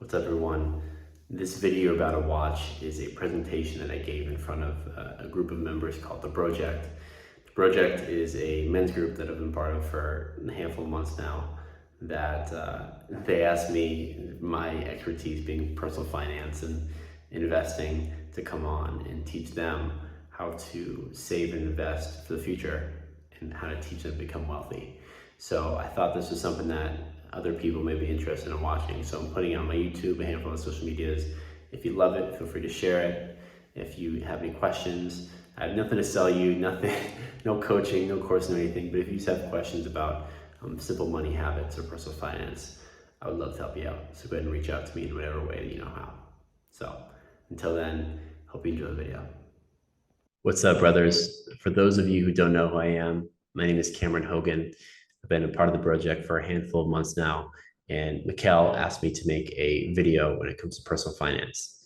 What's up, everyone? This video about a watch is a presentation that I gave in front of a group of members called the Broject. The Broject is a men's group that I've been part of for a handful of months now. That they asked me, my expertise being personal finance and investing, to come on and teach them how to save and invest for the future and how to teach them to become wealthy. So I thought this was something that other people may be interested in watching. So I'm putting it on my YouTube, a handful of social medias. If you love it, feel free to share it. If you have any questions, I have nothing to sell you, nothing, no coaching, no course, no anything. But if you just have questions about simple money habits or personal finance, I would love to help you out. So go ahead and reach out to me in whatever way that you know how. So until then, hope you enjoy the video. What's up, brothers? For those of you who don't know who I am, my name is Cameron Hogan. I've been a part of the project for a handful of months now, and Mikkel asked me to make a video when it comes to personal finance.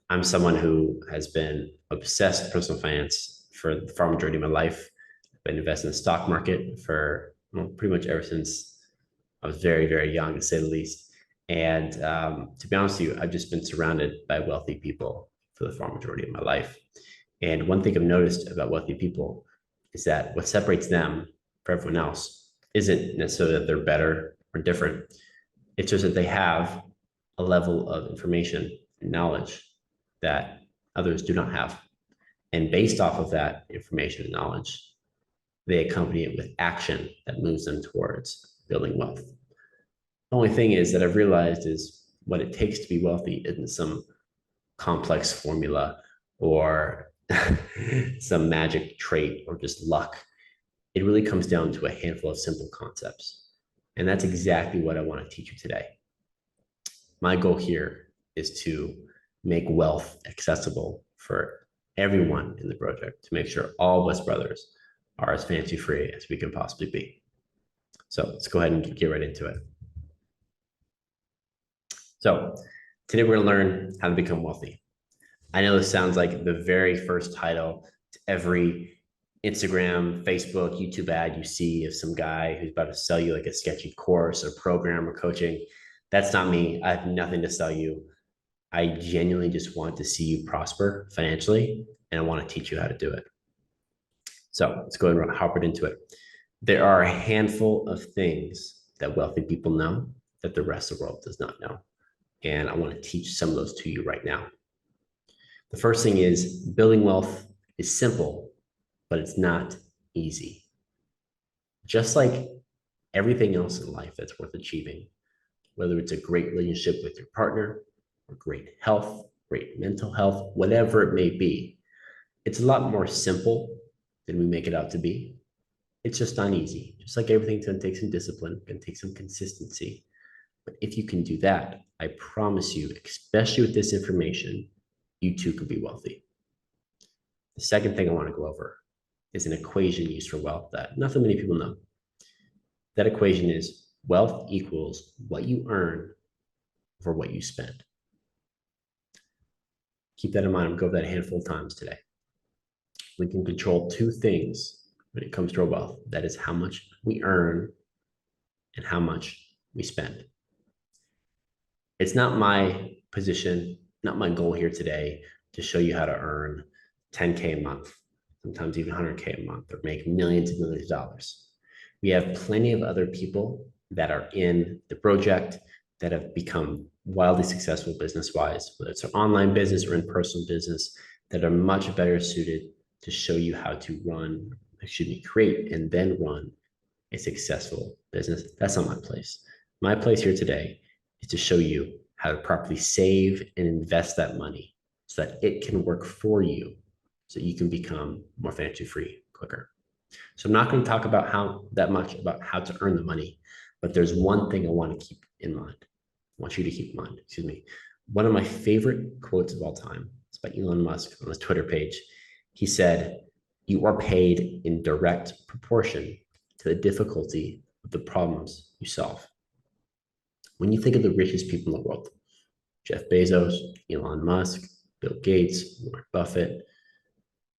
I'm someone who has been obsessed with personal finance for the far majority of my life. I've been investing in the stock market for pretty much ever since I was very, very young, to say the least. And to be honest with you, I've just been surrounded by wealthy people for the far majority of my life. And one thing I've noticed about wealthy people is that what separates them from everyone else isn't necessarily that they're better or different. It's just that they have a level of information and knowledge that others do not have. And based off of that information and knowledge, they accompany it with action that moves them towards building wealth. The only thing is that I've realized is what it takes to be wealthy isn't some complex formula or some magic trait or just luck. It really comes down to a handful of simple concepts. And that's exactly what I want to teach you today. My goal here is to make wealth accessible for everyone in the project, to make sure all of us brothers are as fancy free as we can possibly be. So let's go ahead and get right into it. So today we're going to learn how to become wealthy. I know this sounds like the very first title to every Instagram, Facebook, YouTube ad you see of some guy who's about to sell you like a sketchy course or program or coaching. That's not me. I have nothing to sell you. I genuinely just want to see you prosper financially, and I want to teach you how to do it. So let's go ahead and hop right into it. There are a handful of things that wealthy people know that the rest of the world does not know. And I want to teach some of those to you right now. The first thing is building wealth is simple, but it's not easy. Just like everything else in life that's worth achieving, whether it's a great relationship with your partner, or great health, great mental health, whatever it may be, it's a lot more simple than we make it out to be. It's just not easy. Just like everything's going to take some discipline, going to take some consistency. But if you can do that, I promise you, especially with this information, you too can be wealthy. The second thing I want to go over is an equation used for wealth that not so many people know. That equation is wealth equals what you earn over what you spend. Keep that in mind. I'm going to go over that a handful of times today. We can control two things when it comes to our wealth. That is how much we earn and how much we spend. It's not my position, not my goal here today to show you how to earn 10K a month, sometimes even 100K a month, or make millions and millions of dollars. We have plenty of other people that are in the project that have become wildly successful business-wise, whether it's an online business or in-person business, that are much better suited to show you how to create and then run a successful business. That's not my place. My place here today is to show you how to properly save and invest that money so that it can work for you, so you can become more financially free quicker. So I'm not going to talk about that much about how to earn the money, but there's one thing I want to keep in mind. I want you to keep in mind, excuse me. One of my favorite quotes of all time is by Elon Musk on his Twitter page. He said, "You are paid in direct proportion to the difficulty of the problems you solve." When you think of the richest people in the world, Jeff Bezos, Elon Musk, Bill Gates, Warren Buffett,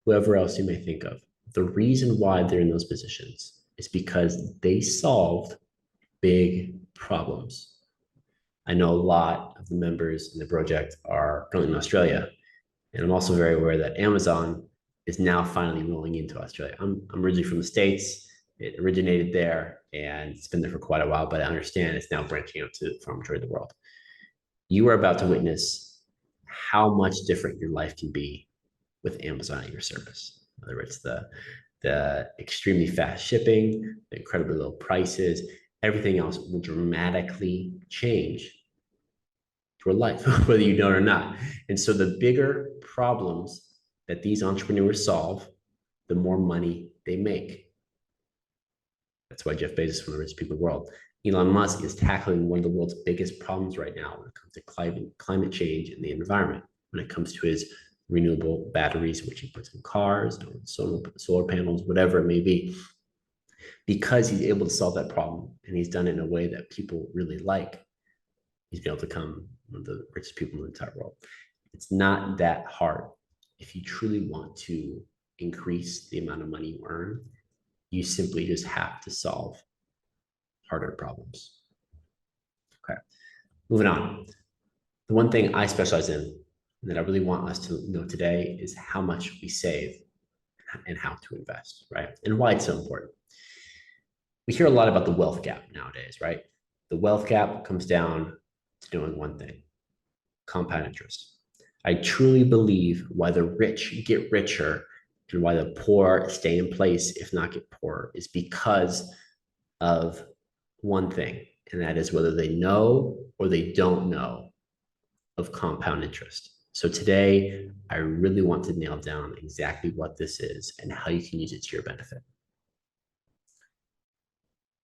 whoever else you may think of, the reason why they're in those positions is because they solved big problems. I know a lot of the members in the project are currently in Australia, and I'm also very aware that Amazon is now finally rolling into Australia. I'm originally from the States. It originated there and it's been there for quite a while, but I understand it's now branching out to the farm trade of the world. You are about to witness how much different your life can be with Amazon at your service. Whether it's the extremely fast shipping, the incredibly low prices, everything else will dramatically change your life, whether you know it or not. And so the bigger problems that these entrepreneurs solve, the more money they make. That's why Jeff Bezos is one of the richest people in the world. Elon Musk is tackling one of the world's biggest problems right now when it comes to climate change and the environment, when it comes to his renewable batteries, which he puts in cars, solar panels, whatever it may be, because he's able to solve that problem and he's done it in a way that people really like. He's been able to become one of the richest people in the entire world. It's not that hard. If you truly want to increase the amount of money you earn, you simply just have to solve harder problems. Okay, moving on. The one thing I specialize in that I really want us to know today is how much we save and how to invest, right? And why it's so important. We hear a lot about the wealth gap nowadays, right? The wealth gap comes down to doing one thing: compound interest. I truly believe why the rich get richer and why the poor stay in place, if not get poorer, is because of one thing, and that is whether they know or they don't know of compound interest. So today, I really want to nail down exactly what this is and how you can use it to your benefit.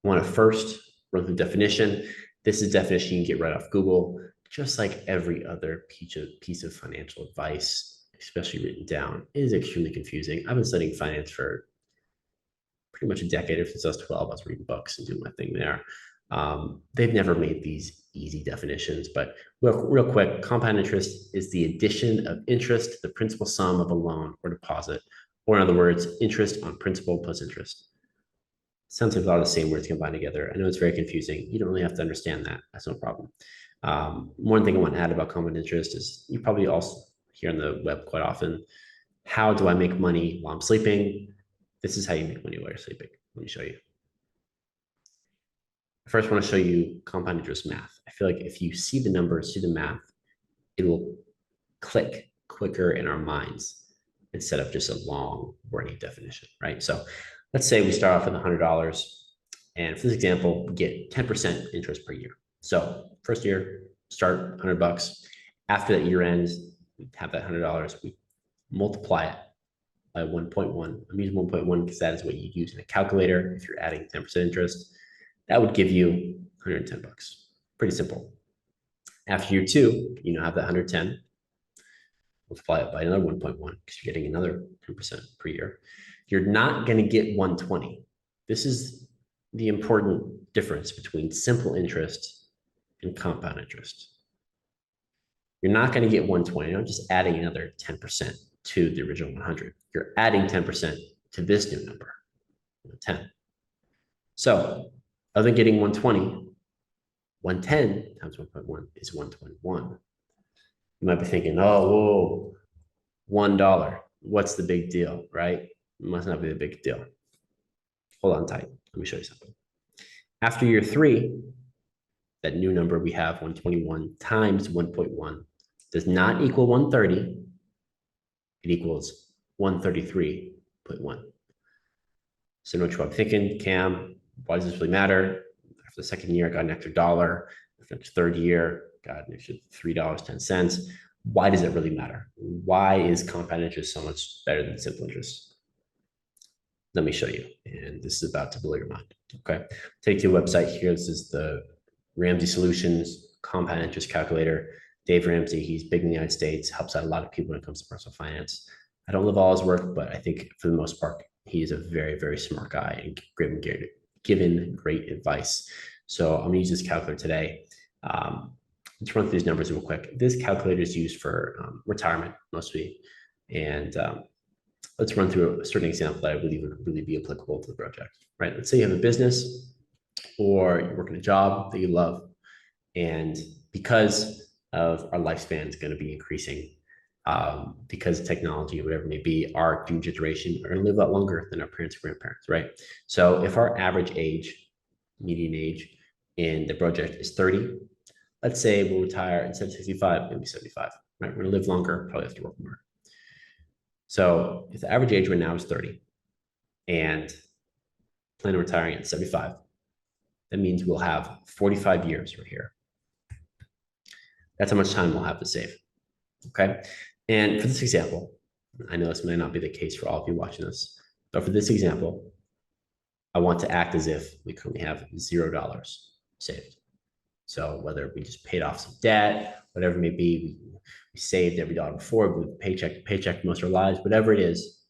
I want to first run through the definition. This is a definition you can get right off Google, just like every other piece of financial advice, especially written down. It is extremely confusing. I've been studying finance for pretty much a decade. Since I was 12, I was reading books and doing my thing there. They've never made these easy definitions, but real quick, compound interest is the addition of interest to the principal sum of a loan or deposit, or in other words, interest on principal plus interest. Sounds like a lot of the same words combined together. I know it's very confusing. You don't really have to understand that. That's no problem. One thing I want to add about compound interest is you probably also hear on the web quite often, how do I make money while I'm sleeping? This is how you make money while you're sleeping. Let me show you. First, I want to show you compound interest math. I feel like if you see the numbers, see the math, it will click quicker in our minds instead of just a long wordy definition, right? So let's say we start off with $100, and for this example, we get 10% interest per year. So first year, start $100. After that year ends, we have that $100. We multiply it by 1.1. I'm using 1.1 because that is what you use in a calculator if you're adding 10% interest. That would give you $110. Pretty simple. After year two, you now have that 110. Multiply it by another 1.1 because you're getting another 10% per year. You're not going to get 120. This is the important difference between simple interest and compound interest. You're not going to get 120. I'm just adding another 10% to the original 100. You're adding 10% to this new number, 10. So other than getting 120, 110 times 1.1 is 121. You might be thinking, oh, whoa, $1. What's the big deal, right? It must not be a big deal. Hold on tight. Let me show you something. After year three, that new number we have, 121 times 1.1, does not equal 130. It equals 133.1. So no trouble thinking, Cam, why does this really matter? After the second year, I got an extra $1. After the third year, got an extra $3.10. Why does it really matter? Why is compound interest so much better than simple interest? Let me show you. And this is about to blow your mind. Okay. Take you to a website here. This is the Ramsey Solutions compound interest calculator. Dave Ramsey, he's big in the United States, helps out a lot of people when it comes to personal finance. I don't love all his work, but I think for the most part, he is a very, very smart guy and given great advice. So I'm gonna use this calculator today. Let's run through these numbers real quick. This calculator is used for retirement mostly. And let's run through a certain example that I believe would really be applicable to the project, right? Let's say you have a business or you're working a job that you love and because of our lifespan is going to be increasing, because of technology, whatever it may be, our new generation are going to live a lot longer than our parents and grandparents, right? So if our average age, median age in the project is 30, let's say we'll retire instead of 65, maybe 75, right? We're going to live longer, probably have to work more. So if the average age right now is 30 and plan on retiring at 75, that means we'll have 45 years right here. That's how much time we'll have to save, okay? And for this example, I know this may not be the case for all of you watching this, but for this example, I want to act as if we currently have $0 saved. So whether we just paid off some debt, whatever it may be, we saved every dollar before, we paycheck to paycheck most of our lives, whatever it is,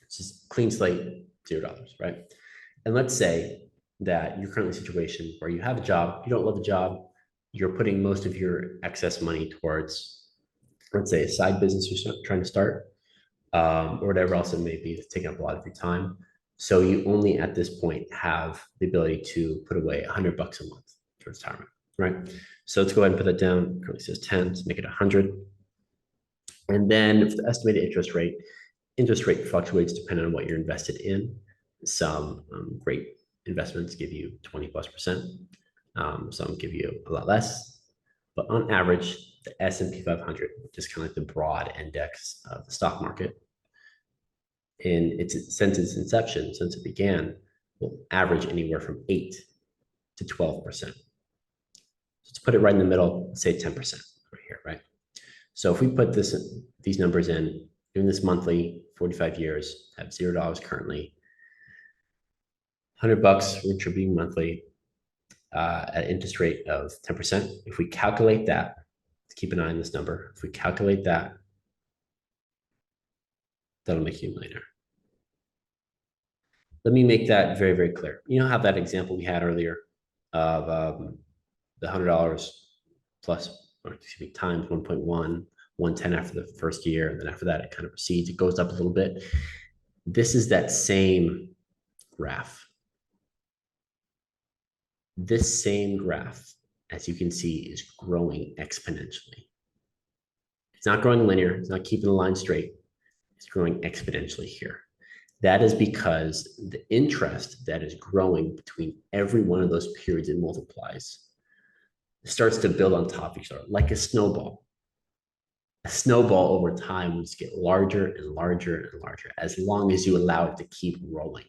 it's just clean slate, $0, right? And let's say that you're currently in a situation where you have a job, you don't love the job, you're putting most of your excess money towards, let's say, a side business you're trying to start, or whatever else it may be, that's taking up a lot of your time. So you only at this point have the ability to put away $100 a month towards retirement, right? So let's go ahead and put that down. Currently says 10, let's make it 100. And then for the estimated interest rate fluctuates depending on what you're invested in. Some great investments give you 20+%. Some give you a lot less, but on average, the S&P 500, which is kind of like the broad index of the stock market, since its inception, since it began, will average anywhere from 8 to 12%. So let's put it right in the middle, say 10% right here, right? So if we put these numbers in, doing this monthly, 45 years, have $0 currently, $100 contributing monthly at an interest rate of 10%. If we calculate that, keep an eye on this number. If we calculate that, that'll make you a millionaire. Let me make that very, very clear. You know how that example we had earlier of the $100 plus, or excuse me, times 1.1, 110 after the first year, and then after that, it kind of proceeds. It goes up a little bit. This is that same graph. This same graph, as you can see, is growing exponentially. It's not growing linear. It's not keeping the line straight. It's growing exponentially here. That is because the interest that is growing between every one of those periods it multiplies starts to build on top of each other like a snowball. A snowball over time will just get larger and larger and larger as long as you allow it to keep rolling.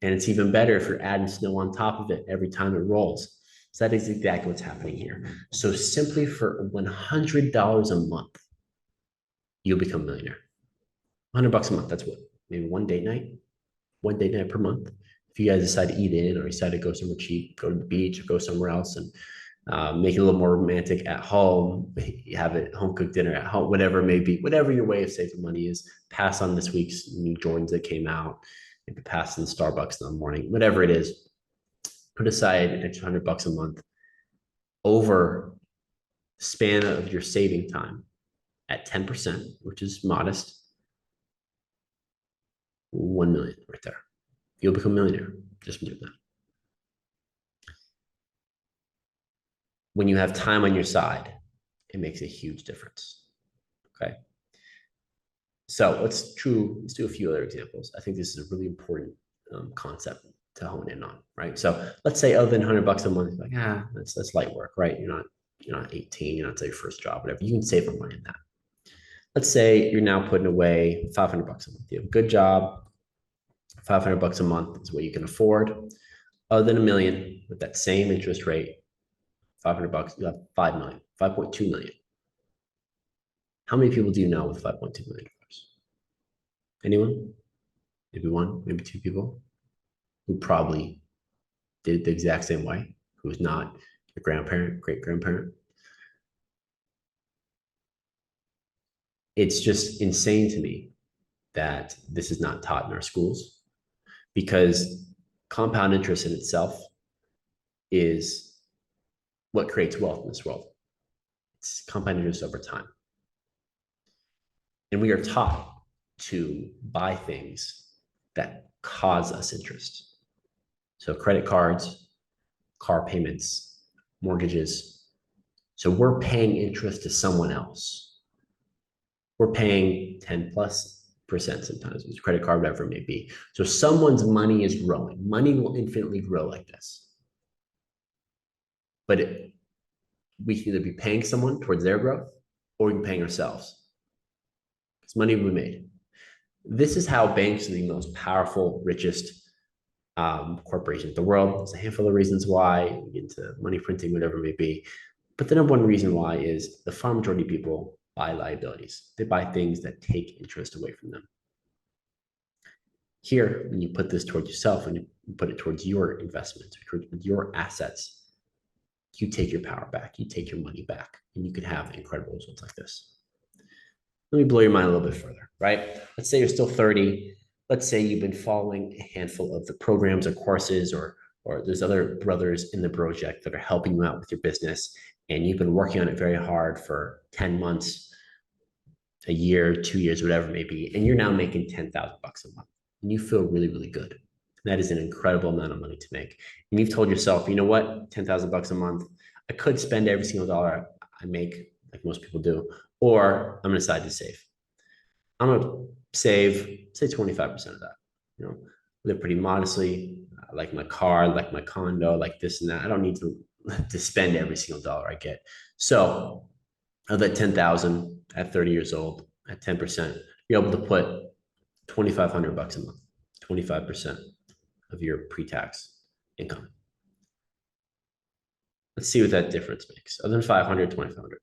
And it's even better if you're adding snow on top of it every time it rolls. So that is exactly what's happening here. So simply for $100 a month, you'll become a millionaire. $100 a month, that's what? Maybe one date night per month. If you guys decide to eat in or decide to go somewhere cheap, go to the beach or go somewhere else and make it a little more romantic at home, you have it home cooked dinner at home, whatever it may be, whatever your way of saving money is, pass on this week's new Jordans that came out, maybe pass in Starbucks in the morning, whatever it is, put aside an extra $100 a month over the span of your saving time at 10%, which is modest, 1 million right there. You'll become a millionaire just from doing that. When you have time on your side, it makes a huge difference. Okay. So let's do a few other examples. I think this is a really important concept to hone in on, right? So let's say other than $100 a month, like, that's light work, right? You're not 18, you're not your first job, whatever. You can save more money in that. Let's say you're now putting away $500 a month. You have a good job, $500 a month is what you can afford. Other than $1 million with that same interest rate, $500, you have 5 million, 5.2 million. How many people do you know with $5.2 million? Anyone? Maybe one, maybe two people who probably did it the exact same way, who's not your grandparent, great grandparent. It's just insane to me that this is not taught in our schools, because compound interest in itself is what creates wealth in this world. It's compound interest over time. And we are taught to buy things that cause us interest. So credit cards, car payments, mortgages, So we're paying interest to someone else. We're paying 10+% sometimes, with credit card, whatever it may be. So someone's money is growing. Money will infinitely grow like this. But we can either be paying someone towards their growth or we can be paying ourselves. It's money we made. This is how banks are the most powerful, richest corporations in the world. There's a handful of reasons why, we get into money printing, whatever it may be. But the number one reason why is the far majority of people buy liabilities. They buy things that take interest away from them. Here, when you put this towards yourself and you put it towards your investments, towards your assets, you take your power back, you take your money back, and you can have incredible results like this. Let me blow your mind a little bit further, right? Let's say you're still 30. Let's say you've been following a handful of the programs or courses, or there's other brothers in the project that are helping you out with your business, and you've been working on it very hard for 10 months, a year, 2 years, whatever it may be, and you're now making 10,000 bucks a month, and you feel really, really good. That is an incredible amount of money to make. And you've told yourself, you know what, 10,000 bucks a month, I could spend every single dollar I make, like most people do, or I'm gonna decide to save. I'm gonna save, say 25% of that. You know, live pretty modestly. I like my car, I like my condo, like this and that. I don't need to spend every single dollar I get. So of that 10,000 at 30 years old, at 10%, you're able to put 2,500 bucks a month, 25% of your pre-tax income. Let's see what that difference makes. Other than 500, 2,500.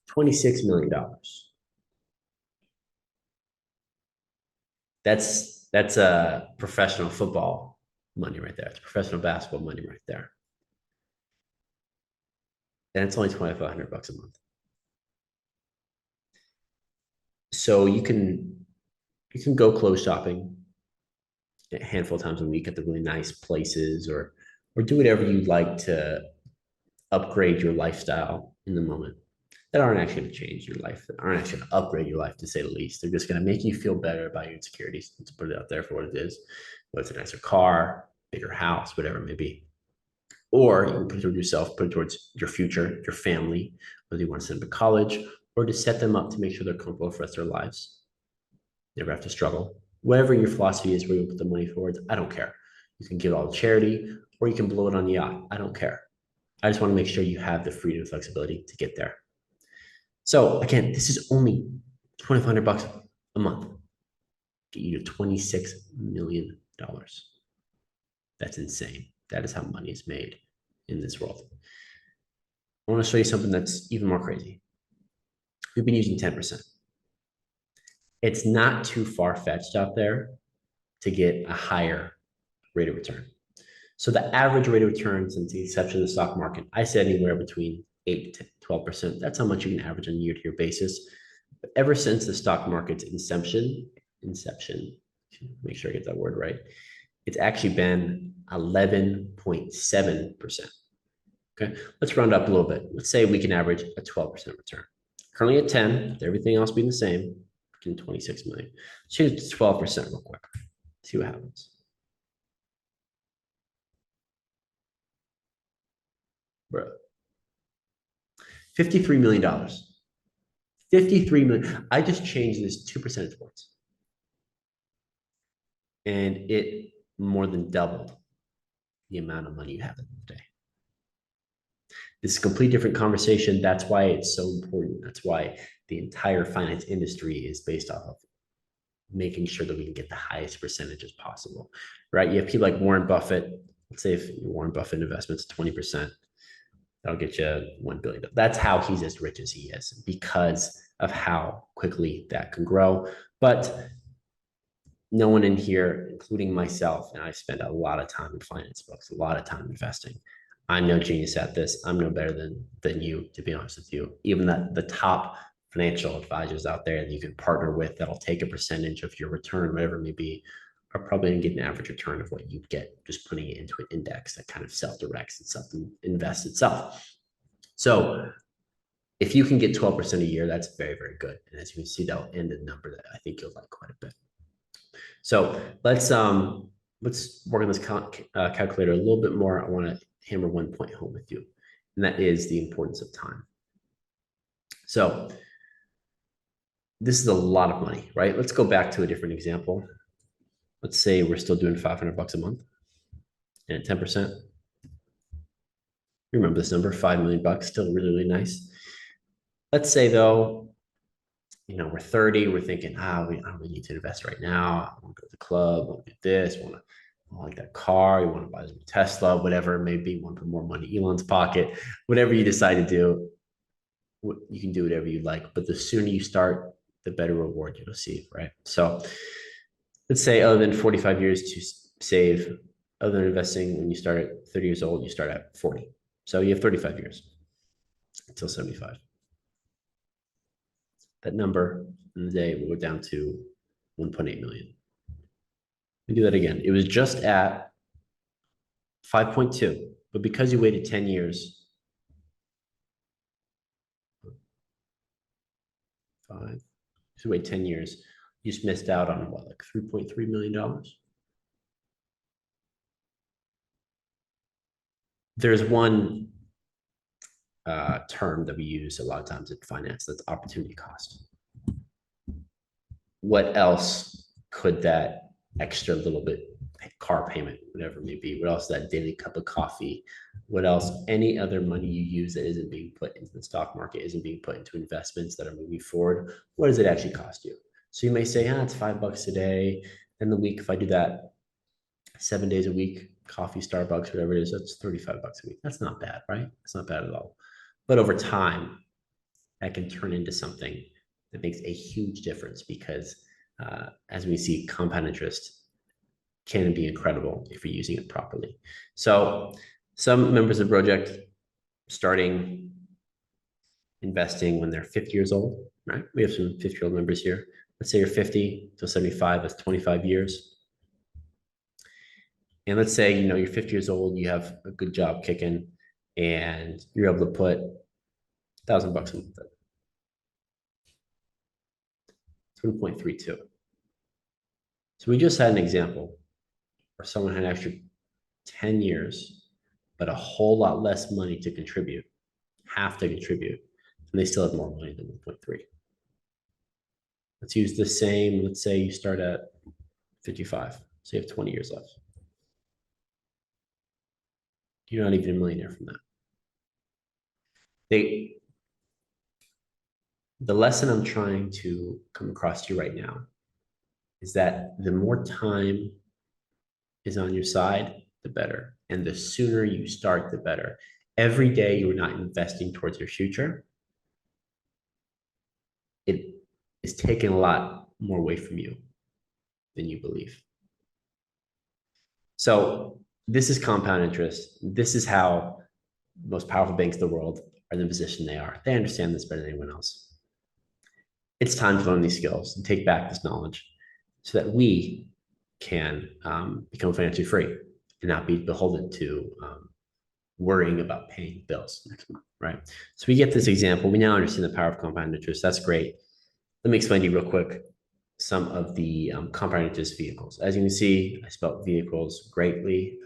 $26 million. That's a professional football money right there. It's professional basketball money right there. And it's only 2,500 bucks a month. So you can go clothes shopping a handful of times a week at the really nice places, or do whatever you'd like to upgrade your lifestyle in the moment, that aren't actually going to change your life, that aren't actually going to upgrade your life, to say the least. They're just going to make you feel better about your insecurities, to put it out there for what it is, whether it's a nicer car, bigger house, whatever it may be. Or you can put it towards yourself, put it towards your future, your family, whether you want to send them to college or to set them up to make sure they're comfortable for the rest of their lives. Never have to struggle. Whatever your philosophy is, where you put the money forward, I don't care. You can give it all to charity, or you can blow it on the yacht. I don't care. I just want to make sure you have the freedom and flexibility to get there. So again, this is only 2,500 bucks a month. Get you to $26 million. That's insane. That is how money is made in this world. I want to show you something that's even more crazy. We've been using 10%. It's not too far-fetched out there to get a higher rate of return. So the average rate of return, since the inception of the stock market, I said anywhere between 8 to 12%. That's how much you can average on a year-to-year basis. But ever since the stock market's inception, make sure I get that word right, it's actually been 11.7%. Okay, let's round up a little bit. Let's say we can average a 12% return. Currently at 10, with everything else being the same, getting 26 million. Let's change it to 12% real quick. See what happens. Bro. $53 million. 53 million. I just changed this 2 percentage points. And it more than doubled the amount of money you have in the day. This is a completely different conversation. That's why it's so important. That's why the entire finance industry is based off of making sure that we can get the highest percentages possible, right? You have people like Warren Buffett. Let's say if Warren Buffett investments 20%, that'll get you $1 billion. That's how he's as rich as he is, because of how quickly that can grow. But no one in here, including myself, and I spend a lot of time in finance books, a lot of time investing. I'm no genius at this. I'm no better than you, to be honest with you. Even the top financial advisors out there that you can partner with that'll take a percentage of your return, whatever it may be, are probably going to get an average return of what you'd get just putting it into an index that kind of self-directs itself and invests itself. So if you can get 12% a year, that's very, very good. And as you can see, that'll end a number that I think you'll like quite a bit. So let's work on this calculator a little bit more. I want to hammer one point home with you. and that is the importance of time. So this is a lot of money, right? Let's go back to a different example. Let's say we're still doing $500 a month and at 10%. You remember this number, 5 million bucks, still really, really nice. Let's say though, we're 30, we're thinking, I don't really need to invest right now. I want to go to the club, I want to do this, I like that car, you want to buy a Tesla, whatever it may be, you want to put more money in Elon's pocket, whatever you decide to do, you can do whatever you like. But the sooner you start, the better reward you'll receive, right? So let's say other than 45 years to save, other than investing when you start at 30 years old, you start at 40. So you have 35 years until 75. That number in the day will go down to 1.8 million. We do that again. It was just at 5.2, but because you waited 10 years, so wait 10 years, you just missed out on what, like $3.3 million? There's one term that we use a lot of times in finance, that's opportunity cost. What else could that extra little bit, car payment, whatever it may be, what else, that daily cup of coffee, what else, any other money you use that isn't being put into the stock market, isn't being put into investments that are moving forward, what does it actually cost you? So you may say, it's $5 a day. In the week, if I do that 7 days a week, coffee, Starbucks, whatever it is, that's $35 a week. That's not bad, right? It's not bad at all. But over time, that can turn into something that makes a huge difference because as we see, compound interest can be incredible if you're using it properly. So some members of Broject starting investing when they're 50 years old, right? We have some 50-year-old members here. Let's say you're 50 to 75, that's 25 years. And let's say, you're 50 years old, you have a good job kicking, and you're able to put $1,000 a month. It's 1.32. So we just had an example where someone had an extra 10 years, but a whole lot less money to contribute, half to contribute, and they still have more money than 1.3. Let's use the same. Let's say you start at 55, so you have 20 years left. You're not even a millionaire from that. The lesson I'm trying to come across to you right now is that the more time is on your side, the better. And the sooner you start, the better. Every day you're not investing towards your future, it is taking a lot more away from you than you believe. So this is compound interest. This is how most powerful banks in the world are in the position they are. They understand this better than anyone else. It's time to learn these skills and take back this knowledge so that we can become financially free and not be beholden to worrying about paying bills next month, right? So we get this example. We now understand the power of compound interest. That's great. Let me explain to you real quick some of the compound interest vehicles. As you can see, I spelled vehicles greatly.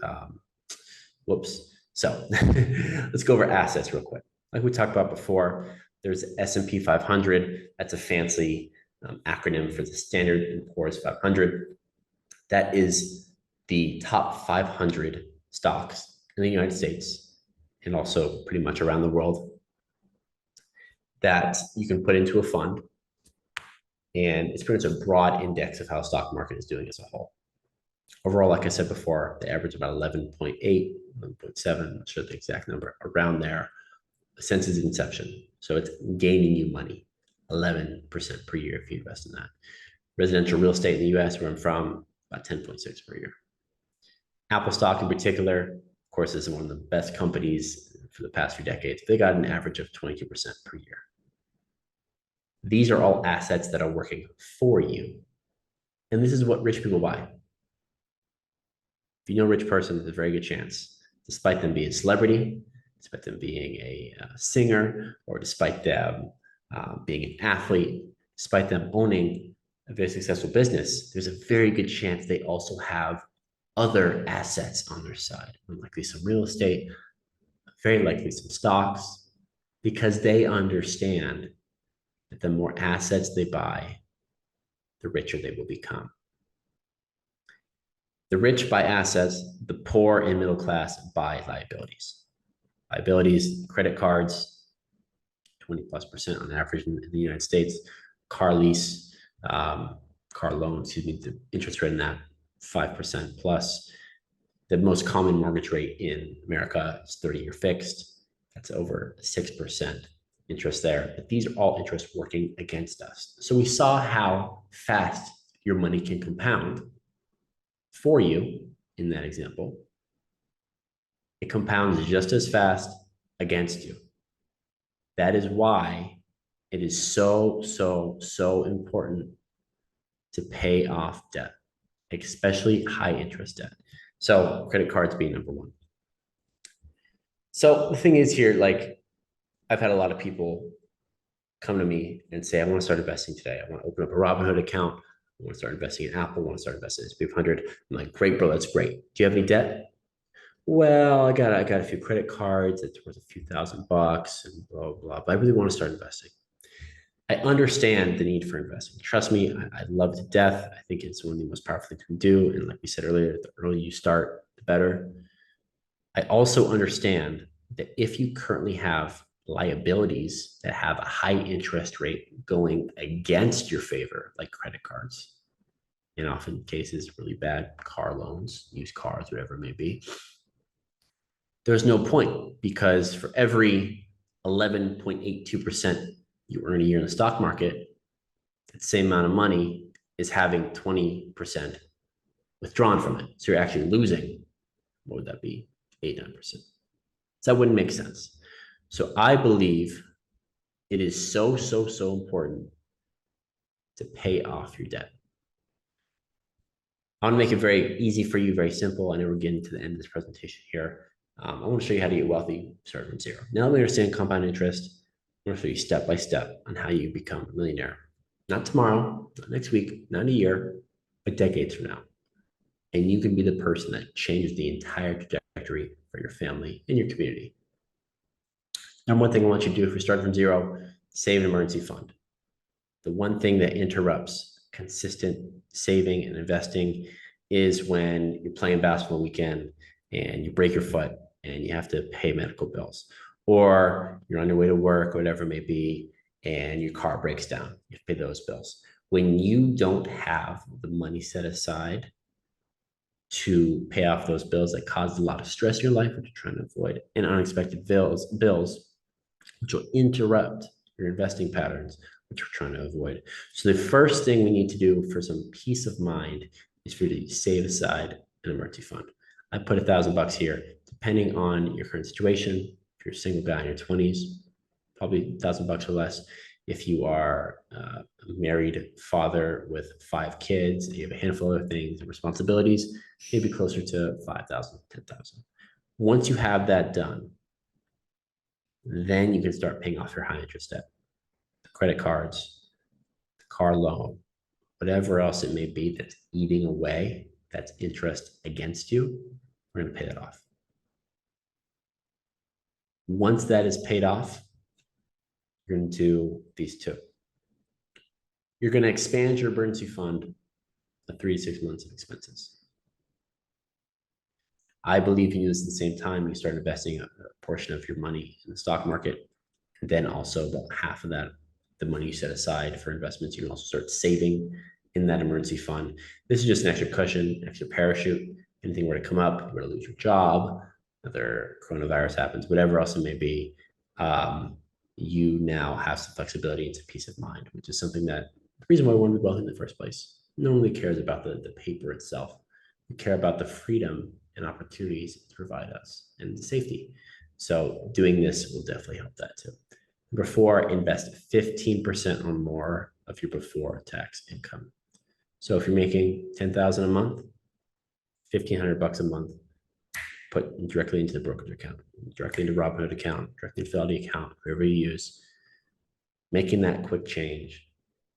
Whoops. So let's go over assets real quick. Like we talked about before, there's S&P 500. That's a fancy acronym for the Standard & Poor's 500. That is the top 500 stocks in the United States and also pretty much around the world that you can put into a fund. And it's pretty much a broad index of how the stock market is doing as a whole. Overall, like I said before, the average about 11.8, 11.7, I'm not sure the exact number, around there since its inception. So it's gaining you money, 11% per year if you invest in that. Residential real estate in the US, where I'm from, about 10.6 per year. Apple stock in particular, of course, is one of the best companies for the past few decades. They got an average of 22% per year. These are all assets that are working for you. And this is what rich people buy. If you know a rich person, there's a very good chance, despite them being a celebrity, despite them being a singer, or despite them being an athlete, despite them owning a very successful business, there's a very good chance they also have other assets on their side, likely some real estate, very likely some stocks, because they understand that the more assets they buy, the richer they will become. The rich buy assets, the poor and middle class buy liabilities. Liabilities, credit cards, 20+% on average in the United States, car lease, car loan, excuse me, the interest rate in that 5% plus. The most common mortgage rate in America is 30-year fixed. That's over 6% interest there. But these are all interests working against us. So we saw how fast your money can compound for you in that example. It compounds just as fast against you. That is why it is so, so, so important to pay off debt, especially high interest debt. So credit cards being number one. So the thing is here, like I've had a lot of people come to me and say, I want to start investing today. I want to open up a Robinhood account. I want to start investing in Apple. I want to start investing in S&P 500. I'm like, great, bro, that's great. Do you have any debt? Well, I got a few credit cards. It's worth a few $1,000 and blah, blah, but I really want to start investing. I understand the need for investing. Trust me, I love it to death. I think it's one of the most powerful things we can do. And like we said earlier, the earlier you start, the better. I also understand that if you currently have liabilities that have a high interest rate going against your favor, like credit cards, in often cases, really bad car loans, used cars, whatever it may be, there's no point, because for every 11.82% you earn a year in the stock market, that same amount of money is having 20% withdrawn from it. So you're actually losing, what would that be? 8, 9%. So that wouldn't make sense. So I believe it is so, so, so important to pay off your debt. I want to make it very easy for you, very simple. I know we're getting to the end of this presentation here. I want to show you how to get wealthy starting from zero. Now that we understand compound interest, I'm going to show you step by step on how you become a millionaire. Not tomorrow, not next week, not a year, but decades from now. And you can be the person that changes the entire trajectory for your family and your community. Number one thing I want you to do if you're starting from zero, save an emergency fund. The one thing that interrupts consistent saving and investing is when you're playing basketball weekend and you break your foot and you have to pay medical bills, or you're on your way to work or whatever it may be, and your car breaks down. You have to pay those bills. When you don't have the money set aside to pay off those bills that cause a lot of stress in your life, which you're trying to avoid, and unexpected bills, which will interrupt your investing patterns, which we're trying to avoid. So the first thing we need to do for some peace of mind is for you to save aside an emergency fund. I put $1,000 here, depending on your current situation. If you're a single guy in your 20s, probably $1,000 or less. If you are a married father with 5 kids, you have a handful of things and responsibilities, maybe closer to 5,000, 10,000. Once you have that done, then you can start paying off your high interest debt, the credit cards, the car loan, whatever else it may be that's eating away, that's interest against you. We're going to pay that off. Once that is paid off, you're going to do these two. You're going to expand your emergency fund to 3 to 6 months of expenses. I believe you use at the same time you start investing a portion of your money in the stock market, and then also about half of that, the money you set aside for investments, you can also start saving in that emergency fund. This is just an extra cushion, extra parachute. Anything were to come up, you were to lose your job, whether coronavirus happens, whatever else it may be, you now have some flexibility and some peace of mind, which is something that the reason why we want to be wealthy in the first place. No one really cares about the paper itself. We care about the freedom and opportunities to provide us and the safety. So doing this will definitely help that too. Number 4, invest 15% or more of your before tax income. So if you're making $10,000 a month, $1,500 a month, put directly into the brokerage account, directly into Robinhood account, directly into Fidelity account, whatever you use. Making that quick change,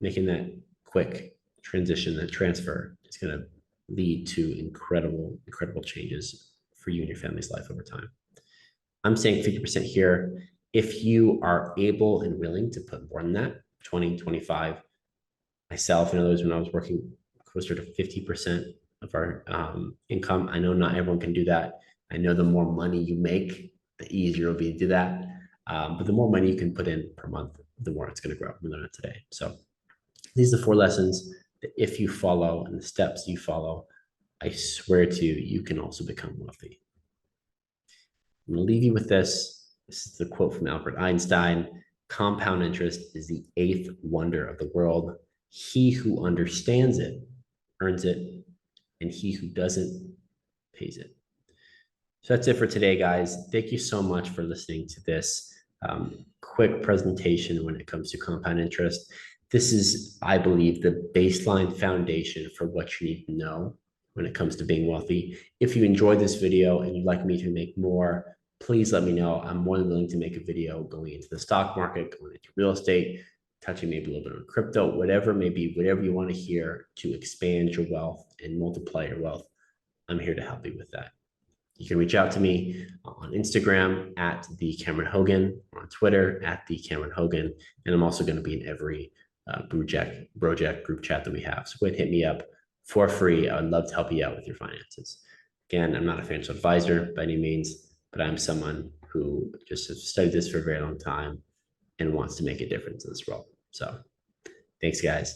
making that quick transition, that transfer is going to lead to incredible, incredible changes for you and your family's life over time. I'm saying 50% here. If you are able and willing to put more than that, 20, 25, myself and others, when I was working closer to 50% of our income, I know not everyone can do that. I know the more money you make, the easier it'll be to do that. But the more money you can put in per month, the more it's going to grow. We learned it today. So these are the 4 lessons that if you follow and the steps you follow, I swear to you, you can also become wealthy. I'm going to leave you with this. This is the quote from Albert Einstein: compound interest is the 8th wonder of the world. He who understands it earns it, and he who doesn't pays it. So that's it for today, guys. Thank you so much for listening to this quick presentation when it comes to compound interest. This is, I believe, the baseline foundation for what you need to know when it comes to being wealthy. If you enjoyed this video and you'd like me to make more, please let me know. I'm more than willing to make a video going into the stock market, going into real estate, touching maybe a little bit on crypto, whatever it may be, whatever you want to hear to expand your wealth and multiply your wealth. I'm here to help you with that. You can reach out to me on Instagram at the Cameron Hogan, or on Twitter at the Cameron Hogan, and I'm also going to be in every Broject group chat that we have. So go ahead and hit me up for free. I would love to help you out with your finances. Again, I'm not a financial advisor by any means, but I'm someone who just has studied this for a very long time and wants to make a difference in this world. So thanks, guys.